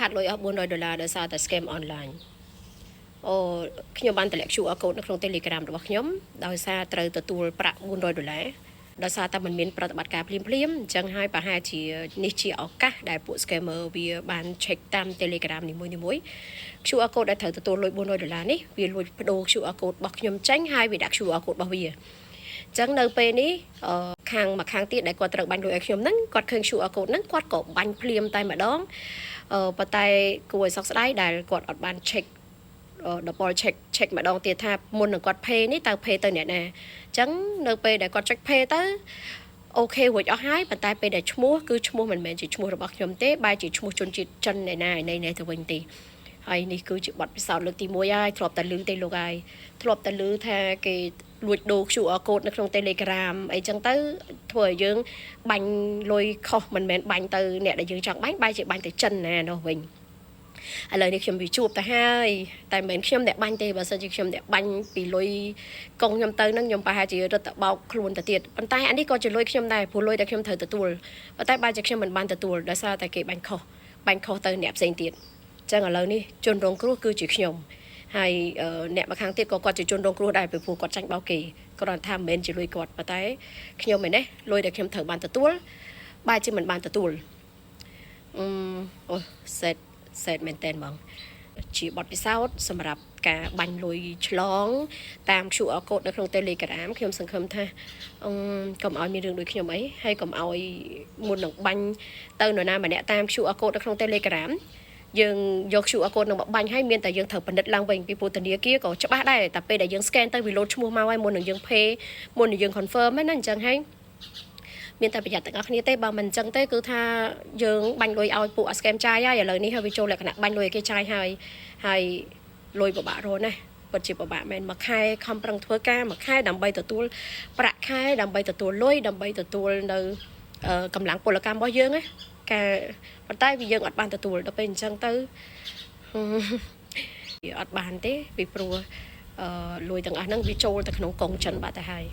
ខាត់លុយអស់$400ដោយសារតែ scam online អូខ្ញុំបានតម្លាក់ QR code នៅក្នុង Telegram របស់ខ្ញុំដោយសារត្រូវទទួលប្រាក់$400ដោយសារតែมันមានប្រតិបត្តិការភ្លាមអញ្ចឹងហើយប្រហែលជានេះជាឱកាសដែលពួក scammer វាបាន check តាម Telegram នីមួយៗ QR code ដែលត្រូវទទួលលុយ$400នេះវាលួចបដូរ QR code របស់ខ្ញុំចេញហើយវាដាក់ QR code របស់វាអញ្ចឹងនៅពេលនេះខាងទៀតដែលគាត់ត្រូវបាញ់លុយឲ្យខ្ញុំហ្នឹងគាត់ឃើញ QR code ហ្នឹងគាត់ក៏បាញ់ភ្លាមតែម្ដងប៉ុន្តែគួរឲ្យសោកស្ដាយដែលគាត់អត់បាន check double check ម្ដងទៀតថាមុននឹងគាត់ pay នេះតើ pay ទៅអ្នកណាអញ្ចឹងនៅពេលដែលគាត់ check pay ទៅអូខេរួចអស់ហើយប៉ុន្តែពេលដែលឈ្មោះគឺឈ្មោះមិនមែនជាឈ្មោះរបស់ខ្ញុំទេបែរជាឈ្មោះជនជាតិចិនឯណាឯទៅវិញទេហើយនេះគឺជាបទពិសោធន៍លើកទី1ហើយធ្លាប់តែឮទេលោកហើយធ្លាប់តែឮថាគេលួចដូរ QR code នៅក្នុង Telegram អីចឹងទៅធ្វើឲ្យយើងបាញ់លុយខុសមិនមែនបាញ់ទៅអ្នកដែលយើងចង់បាញ់បែរជាបាញ់ទៅចិនណានោះវិញឥឡូវនេះខ្ញុំវាជួបទៅហើយតែមិនមែនខ្ញុំអ្នកបាញ់ទេបើសិនជាខ្ញុំអ្នកបាញ់ពីលុយកងខ្ញុំទៅនឹងខ្ញុំប្រហែលជារត់ទៅបោកខ្លួនទៅទៀតប៉ុន្តែអានេះក៏ជាលុយខ្ញុំដែរព្រោះលុយដែលខ្ញុំត្រូវទទួលប៉ុន្តែបែរជាខ្ញុំមិនបានទទួលដោយសារតែគេបាញ់ខុសទៅអ្នកផ្សេងទៀតអញ្ចឹងឥឡូវនេះជនរងគ្រោះគឺជាខ្ញុំហើយអ្នកម្ខាងទៀតក៏គាត់ជាជនរងគ្រោះដែរពីព្រោះគាត់ចាញ់បោកគេគ្រាន់ថាមិនមែនជាលុយគាត់ប៉ុន្តែខ្ញុំឯនេះលុយដែលខ្ញុំត្រូវបានទទួលបែរជាមិនបានទទួលអូសេតមែនតើហ្មងជាបទពិសោធន៍សម្រាប់ការបាញ់លុយឆ្លងតាម QR code នៅក្នុង Telegram ខ្ញុំសង្ឃឹមថាកុំឲ្យមានរឿងដូចខ្ញុំអីហើយកុំឲ្យមុននឹងបាញ់ទៅនរណាម្នាក់តាម QR code នៅក្នុង Telegram យើងយក QR code នឹងមកបាញ់ឲ្យមានតែយើងត្រូវពិនិត្យឡើងវិញពីព្រោះធនាគារក៏ច្បាស់ដែរតែពេលដែលយើង scan ទៅវាលោតឈ្មោះមកហើយមុននឹងយើង pay មុននឹងយើង confirm ហ្នឹងណាអញ្ចឹងហើយមានតែប្រយ័ត្នទាំងអស់គ្នាទេបើមិនអញ្ចឹងទេគឺថាយើងបាញ់លុយឲ្យពួក scam ចាយហើយឥឡូវនេះហើយវាចូលលក្ខណៈបាញ់លុយឲ្យគេចាយហើយលុយពិបាករកណាស់ពិតជាពិបាកមែនមួយខែខំប្រឹងធ្វើការមួយខែដើម្បីទទួលប្រាក់ខែដើម្បីទទួលលុយដើម្បីទទួលនៅកម្លាំងពលកម្មរបស់យើងណាការប៉ុន្តែវាយើងអត់បានទទួលដល់ពេលអញ្ចឹងទៅវាអត់បានទេពីព្រោះលុយទាំងអស់ហ្នឹងវាចូលទៅក្នុងកងចិនបាត់ទៅហើយ